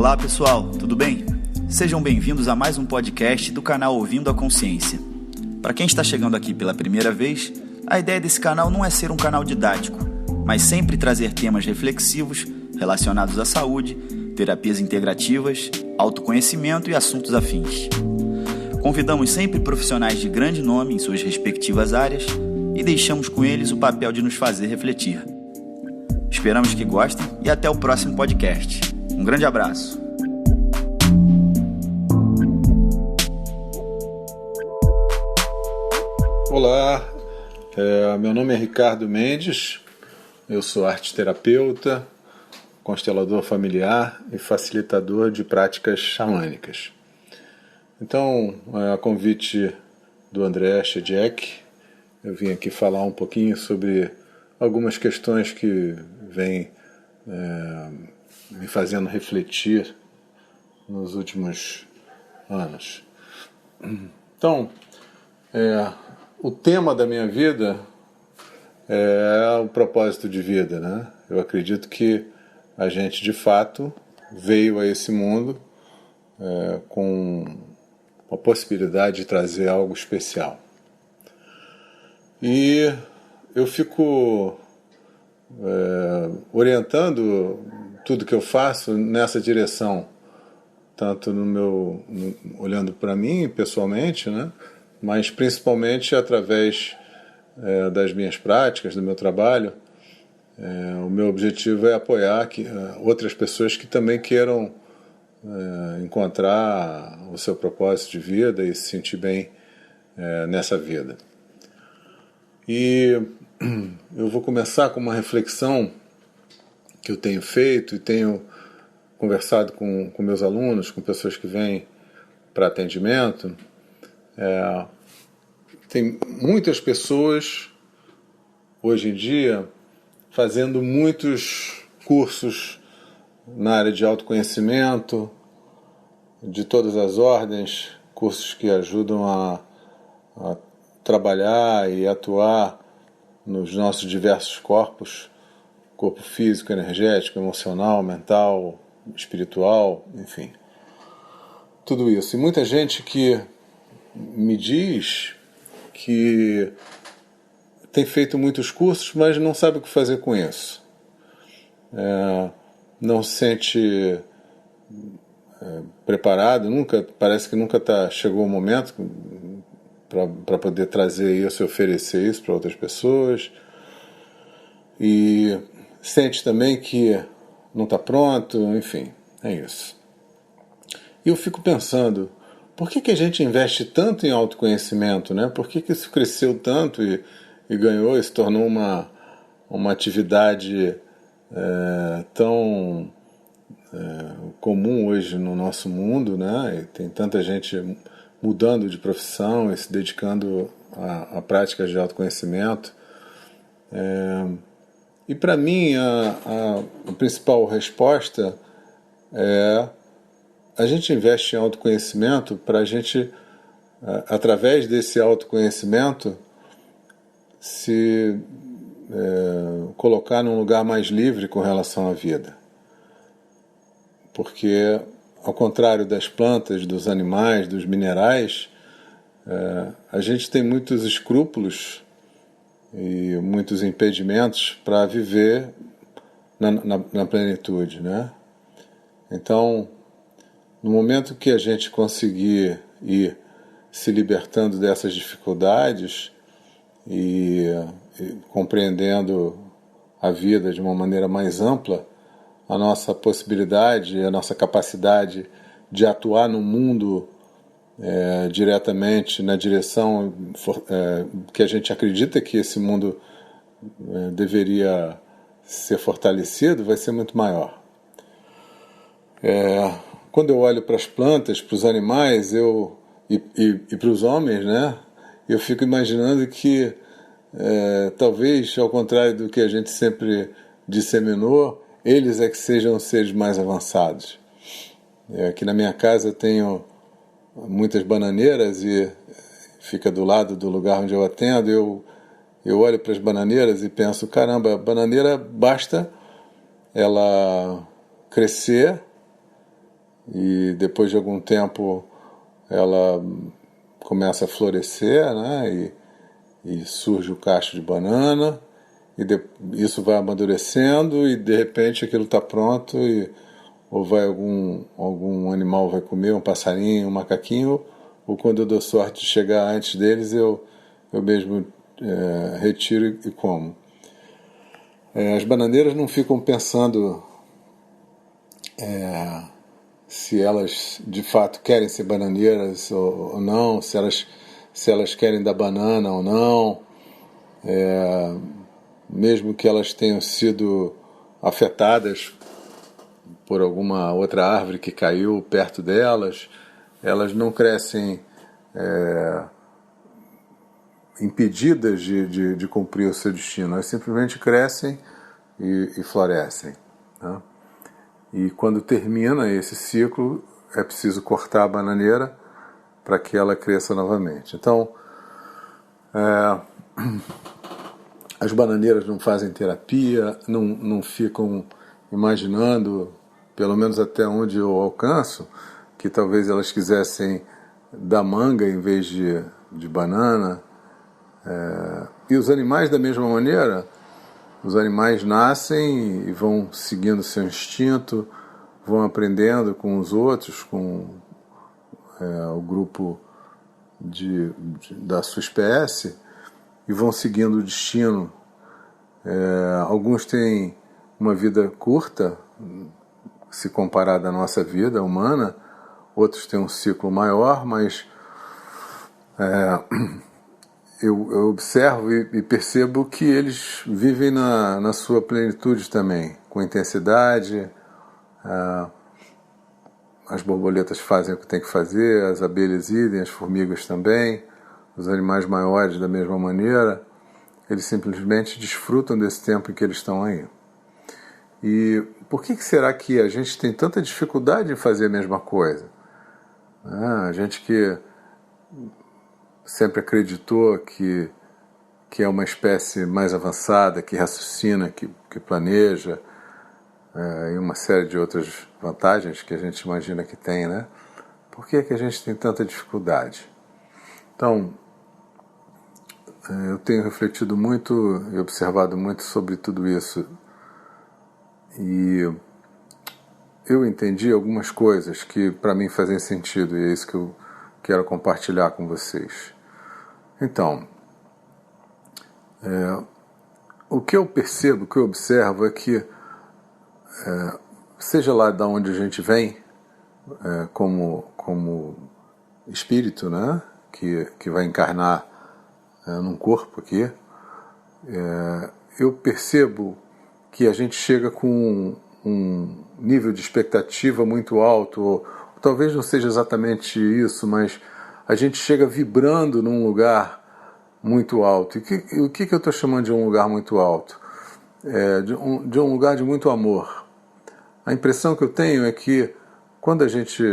Olá pessoal, tudo bem? Sejam bem-vindos a mais um podcast do canal Ouvindo a Consciência. Para quem está chegando aqui pela primeira vez, a ideia desse canal não é ser um canal didático, mas sempre trazer temas reflexivos relacionados à saúde, terapias integrativas, autoconhecimento e assuntos afins. Convidamos sempre profissionais de grande nome em suas respectivas áreas e deixamos com eles o papel de nos fazer refletir. Esperamos que gostem e até o próximo podcast. Um grande abraço. Olá, meu nome é Ricardo Mendes, eu sou arteterapeuta, constelador familiar e facilitador de práticas xamânicas. Então, a convite do André Shediac, eu vim aqui falar um pouquinho sobre algumas questões que vêm me fazendo refletir nos últimos anos. Então, o tema da minha vida é o propósito de vida, né? Eu acredito que a gente, de fato, veio a esse mundo com a possibilidade de trazer algo especial. E eu fico orientando tudo que eu faço nessa direção, tanto olhando para mim pessoalmente, né? Mas principalmente através das minhas práticas, do meu trabalho. O meu objetivo é apoiar outras pessoas que também queiram encontrar o seu propósito de vida e se sentir bem nessa vida. E eu vou começar com uma reflexão que eu tenho feito e tenho conversado com meus alunos, com pessoas que vêm para atendimento. Tem muitas pessoas hoje em dia fazendo muitos cursos na área de autoconhecimento, de todas as ordens, cursos que ajudam a trabalhar e atuar nos nossos diversos corpos, corpo físico, energético, emocional, mental, espiritual, enfim. Tudo isso. E muita gente que me diz que tem feito muitos cursos, mas não sabe o que fazer com isso. Não se sente preparado, parece que nunca chegou o momento para poder trazer isso e oferecer isso para outras pessoas. E sente também que não está pronto, enfim, é isso. E eu fico pensando, por que a gente investe tanto em autoconhecimento, né? Por que isso cresceu tanto e ganhou e se tornou uma atividade tão comum hoje no nosso mundo, né? E tem tanta gente mudando de profissão e se dedicando a práticas de autoconhecimento. E para mim a principal resposta é: a gente investe em autoconhecimento para a gente, através desse autoconhecimento, se colocar num lugar mais livre com relação à vida. Porque, ao contrário das plantas, dos animais, dos minerais, a gente tem muitos escrúpulos e muitos impedimentos para viver na plenitude, né? Então, no momento que a gente conseguir ir se libertando dessas dificuldades e compreendendo a vida de uma maneira mais ampla, a nossa possibilidade, a nossa capacidade de atuar no mundo diretamente na direção que a gente acredita que esse mundo deveria ser fortalecido, vai ser muito maior. Quando eu olho para as plantas, para os animais e para os homens, né, eu fico imaginando que talvez, ao contrário do que a gente sempre disseminou, eles é que sejam os seres mais avançados. Aqui na minha casa eu tenho muitas bananeiras e fica do lado do lugar onde eu atendo. Eu olho para as bananeiras e penso, caramba, a bananeira basta ela crescer e depois de algum tempo ela começa a florescer, né? E surge o cacho de banana, e isso vai amadurecendo e de repente aquilo está pronto, ou vai algum animal vai comer, um passarinho, um macaquinho, ou quando eu dou sorte de chegar antes deles, eu mesmo retiro e como. As bananeiras não ficam pensando se elas de fato querem ser bananeiras ou não, se elas querem dar banana ou não, mesmo que elas tenham sido afetadas por alguma outra árvore que caiu perto delas, elas não crescem impedidas de cumprir o seu destino, elas simplesmente crescem e florescem, né? E quando termina esse ciclo, é preciso cortar a bananeira para que ela cresça novamente. Então, as bananeiras não fazem terapia, não ficam imaginando, pelo menos até onde eu alcanço, que talvez elas quisessem dar manga em vez de banana. E os animais, da mesma maneira, os animais nascem e vão seguindo seu instinto, vão aprendendo com os outros, com o grupo da sua espécie, e vão seguindo o destino. Alguns têm uma vida curta, se comparada à nossa vida humana, outros têm um ciclo maior, mas eu observo e percebo que eles vivem na sua plenitude também, com intensidade. As borboletas fazem o que tem que fazer, as abelhas idem, as formigas também, os animais maiores da mesma maneira. Eles simplesmente desfrutam desse tempo em que eles estão aí. E por que será que a gente tem tanta dificuldade em fazer a mesma coisa? A gente que sempre acreditou que é uma espécie mais avançada, que raciocina, que planeja, e uma série de outras vantagens que a gente imagina que tem, né? Por que a gente tem tanta dificuldade? Então, eu tenho refletido muito e observado muito sobre tudo isso, e eu entendi algumas coisas que para mim fazem sentido, e é isso que eu quero compartilhar com vocês. Então, o que eu percebo, o que eu observo é que, seja lá de onde a gente vem, como espírito, né, que vai encarnar num corpo aqui, eu percebo que a gente chega com um nível de expectativa muito alto, ou talvez não seja exatamente isso, mas a gente chega vibrando num lugar muito alto. E o que eu estou chamando de um lugar muito alto? De um lugar de muito amor. A impressão que eu tenho é que quando a gente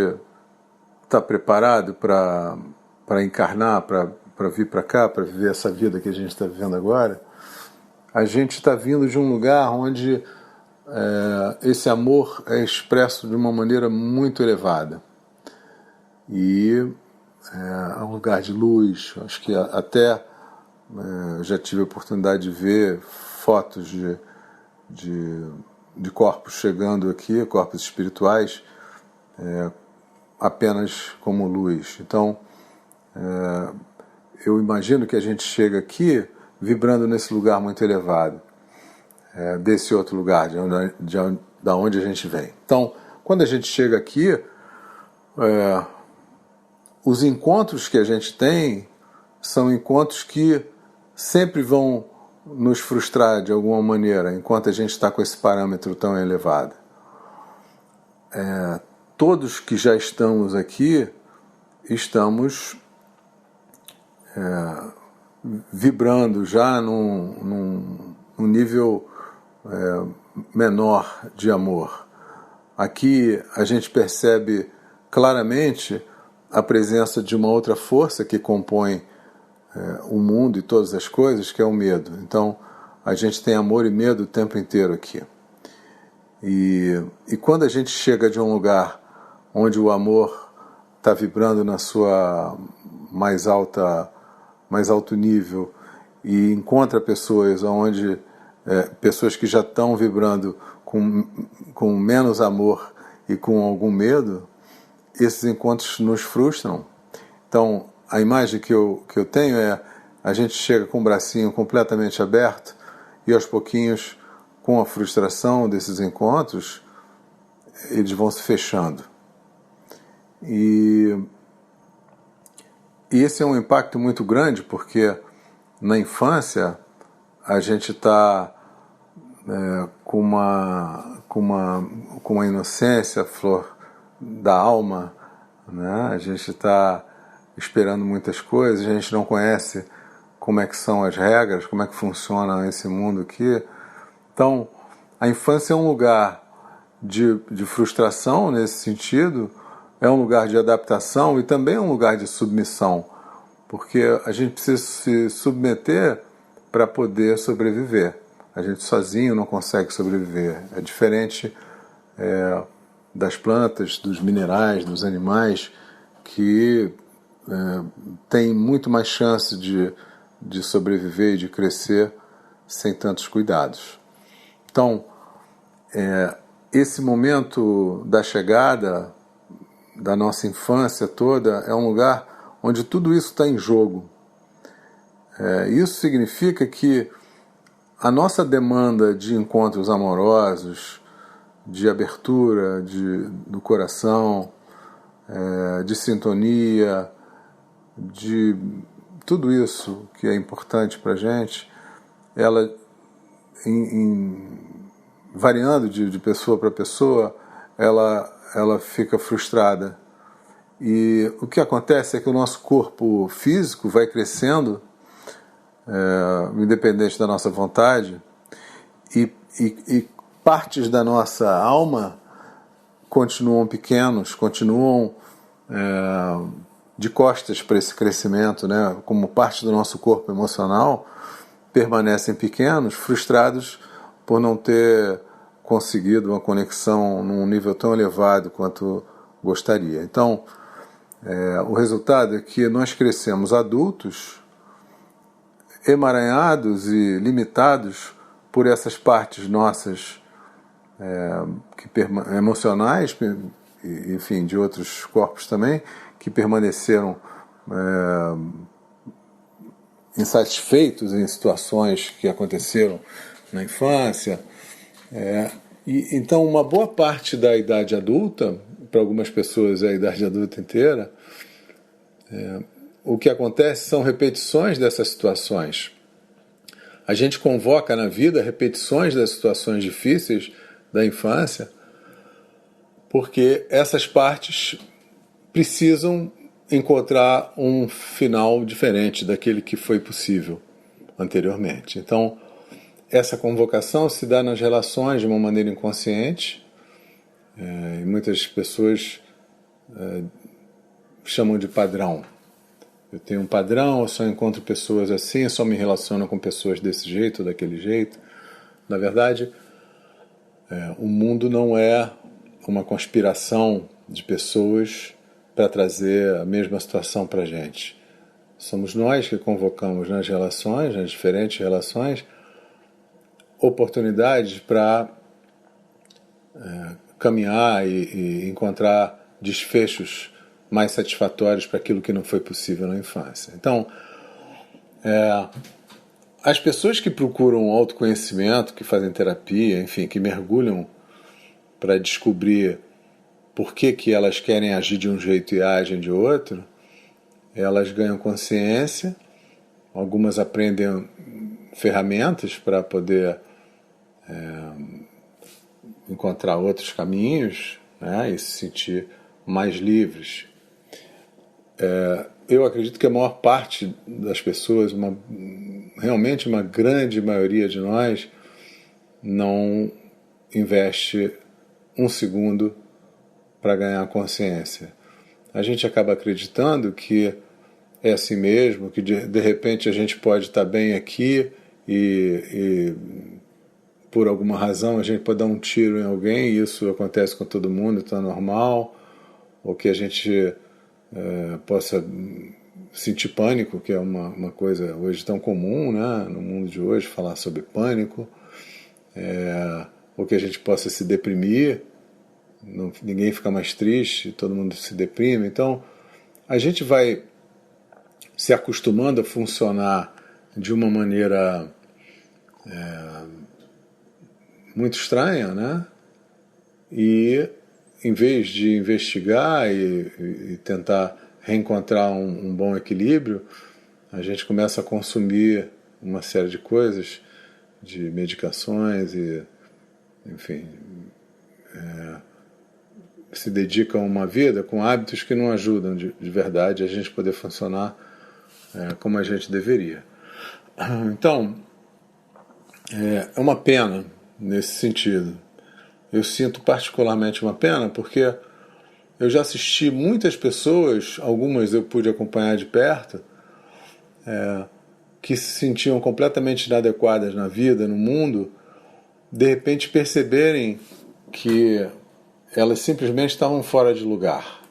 está preparado para encarnar, para vir para cá, para viver essa vida que a gente está vivendo agora, a gente está vindo de um lugar onde esse amor é expresso de uma maneira muito elevada. E é um lugar de luz. Acho que até já tive a oportunidade de ver fotos de corpos chegando aqui, corpos espirituais, apenas como luz. Então, eu imagino que a gente chega aqui vibrando nesse lugar muito elevado, desse outro lugar, da onde a gente vem. Então, quando a gente chega aqui, os encontros que a gente tem são encontros que sempre vão nos frustrar de alguma maneira, enquanto a gente está com esse parâmetro tão elevado. Todos que já estamos aqui, estamos vibrando já num nível menor de amor. Aqui a gente percebe claramente a presença de uma outra força que compõe o mundo e todas as coisas, que é o medo. Então, a gente tem amor e medo o tempo inteiro aqui. E quando a gente chega de um lugar onde o amor está vibrando na sua mais alto nível, e encontra pessoas onde pessoas que já estão vibrando com menos amor e com algum medo, esses encontros nos frustram. Então, a imagem que eu tenho é: a gente chega com o bracinho completamente aberto e aos pouquinhos, com a frustração desses encontros, eles vão se fechando. E esse é um impacto muito grande, porque na infância a gente está com uma inocência, flor da alma, né? A gente está esperando muitas coisas, a gente não conhece como é que são as regras, como é que funciona esse mundo aqui. Então, a infância é um lugar de frustração nesse sentido, é um lugar de adaptação e também é um lugar de submissão, porque a gente precisa se submeter para poder sobreviver. A gente sozinho não consegue sobreviver. É diferente das plantas, dos minerais, dos animais, que têm muito mais chance de sobreviver e de crescer sem tantos cuidados. Então, esse momento da chegada da nossa infância toda é um lugar onde tudo isso está em jogo. Isso significa que a nossa demanda de encontros amorosos, de abertura do coração, de sintonia, de tudo isso que é importante para a gente, ela, variando de pessoa para pessoa, ela fica frustrada. E o que acontece é que o nosso corpo físico vai crescendo, independente da nossa vontade, e partes da nossa alma continuam pequenos, continuam de costas para esse crescimento, né? Como parte do nosso corpo emocional, permanecem pequenos, frustrados por não ter conseguido uma conexão num nível tão elevado quanto gostaria. Então, o resultado é que nós crescemos adultos, emaranhados e limitados por essas partes nossas emocionais, enfim, de outros corpos também, que permaneceram insatisfeitos em situações que aconteceram na infância. Então, uma boa parte da idade adulta, para algumas pessoas é a idade adulta inteira, o que acontece são repetições dessas situações. A gente convoca na vida repetições das situações difíceis da infância, porque essas partes precisam encontrar um final diferente daquele que foi possível anteriormente. Então, essa convocação se dá nas relações de uma maneira inconsciente, e muitas pessoas chamam de padrão. Eu tenho um padrão, eu só encontro pessoas assim, eu só me relaciono com pessoas desse jeito ou daquele jeito. Na verdade, o mundo não é uma conspiração de pessoas para trazer a mesma situação para a gente. Somos nós que convocamos nas relações, nas diferentes relações, oportunidades para caminhar e encontrar desfechos mais satisfatórios para aquilo que não foi possível na infância. Então, as pessoas que procuram autoconhecimento, que fazem terapia, enfim, que mergulham para descobrir por que elas querem agir de um jeito e agem de outro, elas ganham consciência, algumas aprendem ferramentas para poder encontrar outros caminhos, né, e se sentir mais livres. Eu acredito que a maior parte das pessoas, realmente uma grande maioria de nós, não investe um segundo para ganhar consciência. A gente acaba acreditando que é assim mesmo, que de repente a gente pode estar bem aqui e por alguma razão a gente pode dar um tiro em alguém, e isso acontece com todo mundo, então é normal. ou que a gente possa sentir pânico, que é uma coisa hoje tão comum, né, no mundo de hoje, falar sobre pânico, ou que a gente possa se deprimir, ninguém fica mais triste, todo mundo se deprime. Então, a gente vai se acostumando a funcionar de uma maneira muito estranha, né? E em vez de investigar e tentar reencontrar um bom equilíbrio, a gente começa a consumir uma série de coisas, de medicações e, enfim, se dedica a uma vida com hábitos que não ajudam de verdade a gente poder funcionar como a gente deveria. Então, é uma pena nesse sentido. Eu sinto particularmente uma pena porque eu já assisti muitas pessoas, algumas eu pude acompanhar de perto, que se sentiam completamente inadequadas na vida, no mundo, de repente perceberem que elas simplesmente estavam fora de lugar.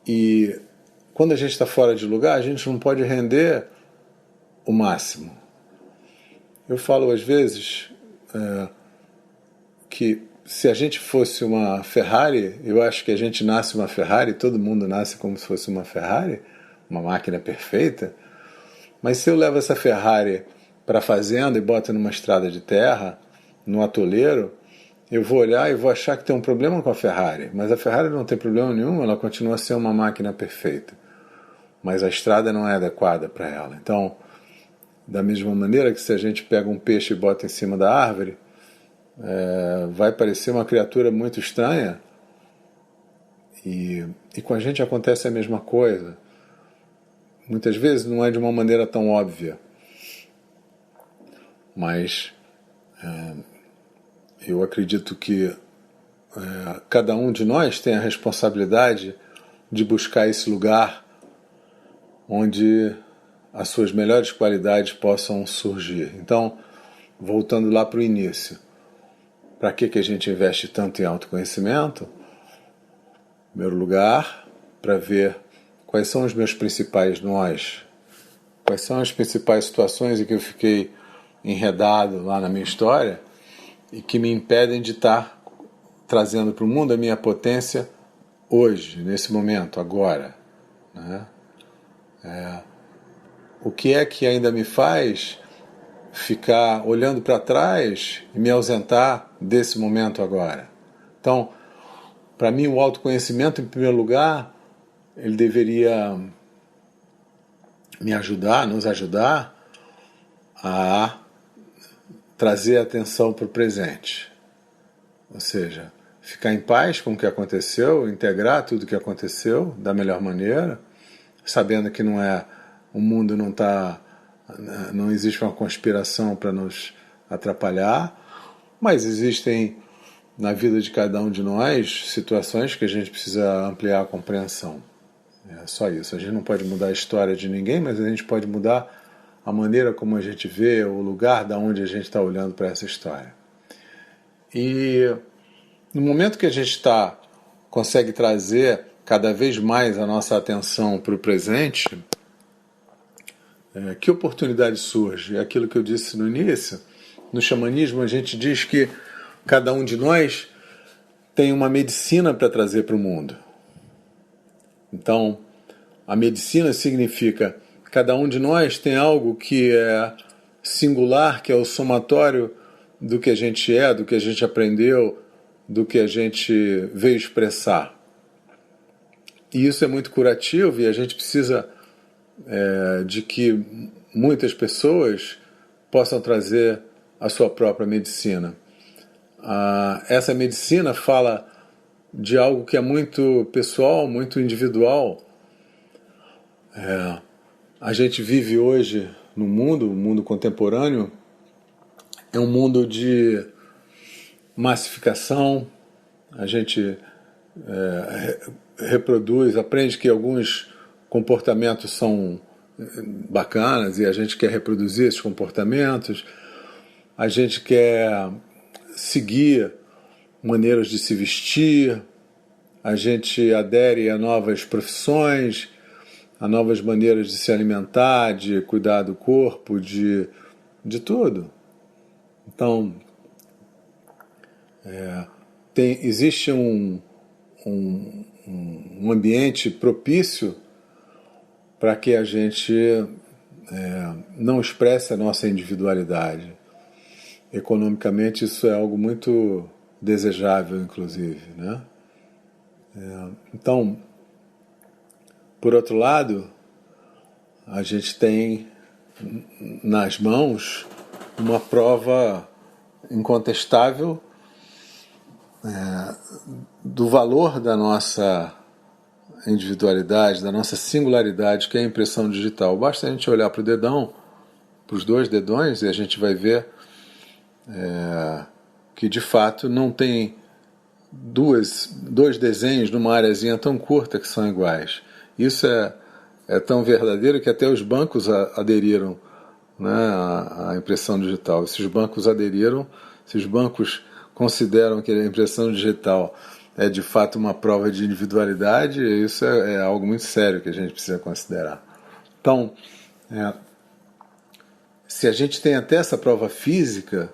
E quando a gente está fora de lugar, a gente não pode render o máximo. Eu falo às vezes que se a gente fosse uma Ferrari, eu acho que a gente nasce uma Ferrari, todo mundo nasce como se fosse uma Ferrari, uma máquina perfeita, mas se eu levo essa Ferrari para a fazenda e boto numa estrada de terra, num atoleiro, eu vou olhar e vou achar que tem um problema com a Ferrari, mas a Ferrari não tem problema nenhum, ela continua a ser uma máquina perfeita, mas a estrada não é adequada para ela. Então, da mesma maneira que se a gente pega um peixe e bota em cima da árvore, vai parecer uma criatura muito estranha, e com a gente acontece a mesma coisa. Muitas vezes não é de uma maneira tão óbvia, mas eu acredito que cada um de nós tem a responsabilidade de buscar esse lugar onde as suas melhores qualidades possam surgir. Então, voltando lá para o início, para que a gente investe tanto em autoconhecimento? Em primeiro lugar, para ver quais são os meus principais nós, quais são as principais situações em que eu fiquei enredado lá na minha história e que me impedem de estar trazendo para o mundo a minha potência hoje, nesse momento, agora, né? O que é que ainda me faz ficar olhando para trás e me ausentar desse momento agora? Então, para mim, o autoconhecimento, em primeiro lugar, ele deveria me ajudar, nos ajudar a trazer a atenção para o presente. Ou seja, ficar em paz com o que aconteceu, integrar tudo o que aconteceu da melhor maneira, sabendo que o mundo não existe uma conspiração para nos atrapalhar, mas existem na vida de cada um de nós situações que a gente precisa ampliar a compreensão. É só isso. A gente não pode mudar a história de ninguém, mas a gente pode mudar a maneira como a gente vê, o lugar da onde a gente está olhando para essa história. E no momento que a gente consegue trazer cada vez mais a nossa atenção para o presente, que oportunidade surge? É aquilo que eu disse no início. No xamanismo a gente diz que cada um de nós tem uma medicina para trazer para o mundo. Então, a medicina significa cada um de nós tem algo que é singular, que é o somatório do que a gente é, do que a gente aprendeu, do que a gente veio expressar. E isso é muito curativo e a gente precisa de que muitas pessoas possam trazer a sua própria medicina. Essa medicina fala de algo que é muito pessoal, muito individual. A gente vive hoje no mundo, o mundo contemporâneo, é um mundo de massificação. A gente reproduz, aprende que alguns comportamentos são bacanas e a gente quer reproduzir esses comportamentos. A gente quer seguir maneiras de se vestir, a gente adere a novas profissões, a novas maneiras de se alimentar, de cuidar do corpo, de tudo. Então, existe um ambiente propício para que a gente não expresse a nossa individualidade. Economicamente, isso é algo muito desejável, inclusive, né? Então, por outro lado, a gente tem nas mãos uma prova incontestável do valor da nossa individualidade, da nossa singularidade, que é a impressão digital. Basta a gente olhar para o dedão, para os 2 dedões, e a gente vai ver que de fato não tem dois desenhos numa areazinha tão curta que são iguais. Isso é tão verdadeiro que até os bancos aderiram, né, à impressão digital. Esses bancos consideram que a impressão digital é de fato uma prova de individualidade, isso é algo muito sério que a gente precisa considerar. Então, se a gente tem até essa prova física,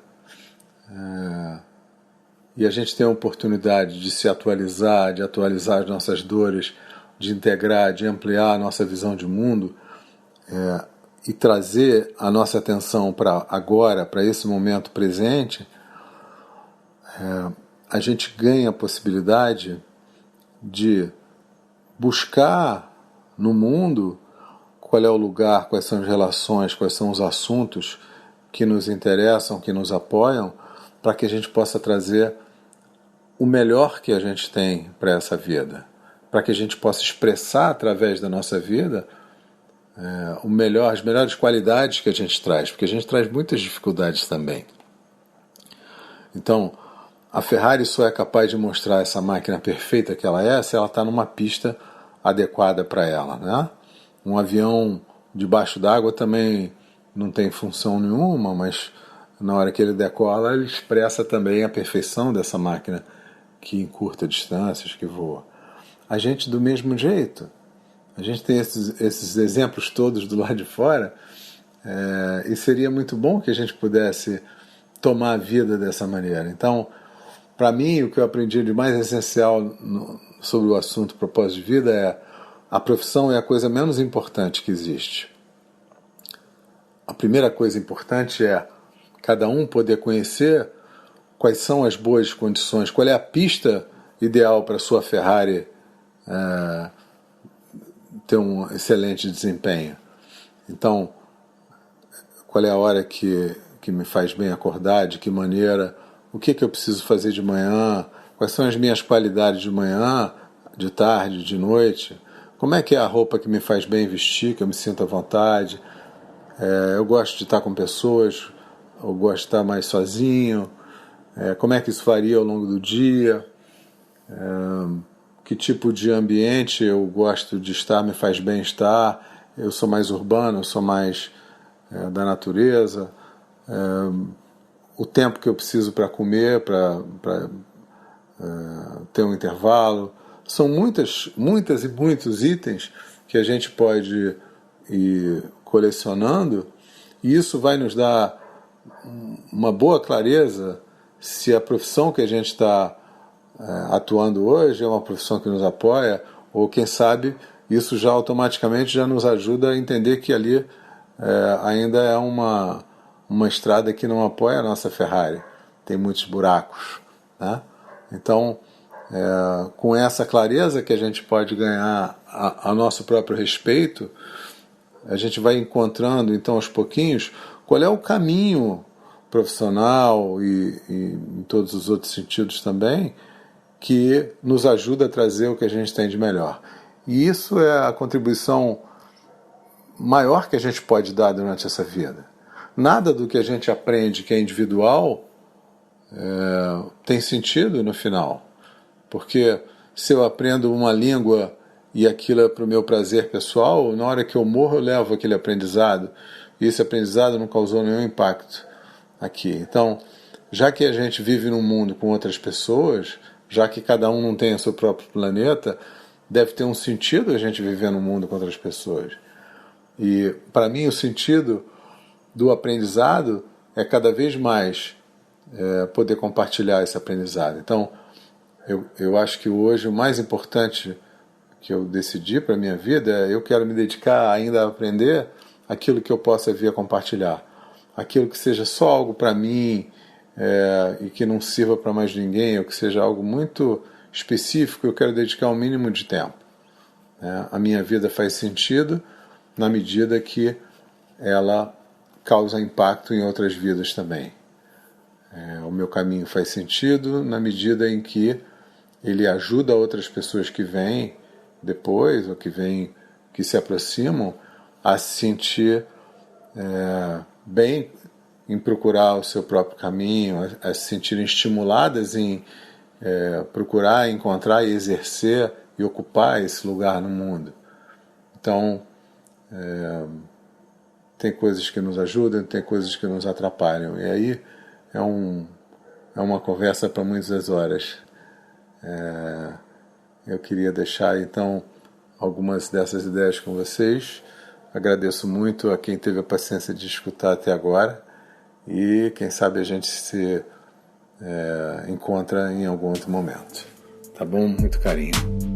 e a gente tem a oportunidade de se atualizar, de atualizar as nossas dores, de integrar, de ampliar a nossa visão de mundo, e trazer a nossa atenção para agora, para esse momento presente, a gente ganha a possibilidade de buscar no mundo qual é o lugar, quais são as relações, quais são os assuntos que nos interessam, que nos apoiam, para que a gente possa trazer o melhor que a gente tem para essa vida, para que a gente possa expressar através da nossa vida as melhores qualidades que a gente traz, porque a gente traz muitas dificuldades também. Então, a Ferrari só é capaz de mostrar essa máquina perfeita que ela é se ela está numa pista adequada para ela, né? Um avião debaixo d'água também não tem função nenhuma, mas na hora que ele decola, ele expressa também a perfeição dessa máquina que encurta distâncias, que voa. A gente, do mesmo jeito, a gente tem esses exemplos todos do lado de fora, e seria muito bom que a gente pudesse tomar a vida dessa maneira. Então, para mim, o que eu aprendi de mais essencial sobre o assunto propósito de vida é: a profissão é a coisa menos importante que existe. A primeira coisa importante é cada um poder conhecer quais são as boas condições, qual é a pista ideal para a sua Ferrari ter um excelente desempenho. Então, qual é a hora que me faz bem acordar, de que maneira, o que eu preciso fazer de manhã, quais são as minhas qualidades de manhã, de tarde, de noite, como é que é a roupa que me faz bem vestir, que eu me sinto à vontade. Eu gosto de estar com pessoas, eu gosto de estar mais sozinho, como é que isso varia ao longo do dia, que tipo de ambiente eu gosto de estar, me faz bem estar, eu sou mais urbano, eu sou mais da natureza, o tempo que eu preciso para comer, para ter um intervalo. São muitos itens que a gente pode ir colecionando, e isso vai nos dar uma boa clareza se a profissão que a gente está atuando hoje é uma profissão que nos apoia, ou quem sabe isso já automaticamente já nos ajuda a entender que ali ainda é uma estrada que não apoia a nossa Ferrari, tem muitos buracos, né? Então, com essa clareza que a gente pode ganhar a nosso próprio respeito, a gente vai encontrando então aos pouquinhos qual é o caminho profissional e em todos os outros sentidos também, que nos ajuda a trazer o que a gente tem de melhor. E isso é a contribuição maior que a gente pode dar durante essa vida. Nada do que a gente aprende que é individual tem sentido no final. Porque se eu aprendo uma língua e aquilo é para o meu prazer pessoal, na hora que eu morro eu levo aquele aprendizado, e esse aprendizado não causou nenhum impacto aqui. Então, já que a gente vive num mundo com outras pessoas, já que cada um não tem o seu próprio planeta, deve ter um sentido a gente viver no mundo com outras pessoas. E, para mim, o sentido do aprendizado é cada vez mais poder compartilhar esse aprendizado. Então, eu acho que hoje o mais importante que eu decidi para a minha vida é eu quero me dedicar ainda a aprender aquilo que eu possa vir a compartilhar. Aquilo que seja só algo para mim e que não sirva para mais ninguém, ou que seja algo muito específico, eu quero dedicar um mínimo de tempo. A minha vida faz sentido na medida que ela causa impacto em outras vidas também. O meu caminho faz sentido na medida em que ele ajuda outras pessoas que vêm depois, ou que se aproximam, a se sentir bem em procurar o seu próprio caminho, a se sentirem estimuladas em procurar, encontrar e exercer e ocupar esse lugar no mundo. Então, tem coisas que nos ajudam, tem coisas que nos atrapalham. E aí é uma conversa para muitas horas. Eu queria deixar, então, algumas dessas ideias com vocês. Agradeço muito a quem teve a paciência de escutar até agora. E quem sabe a gente se encontra em algum outro momento. Tá bom? Muito carinho.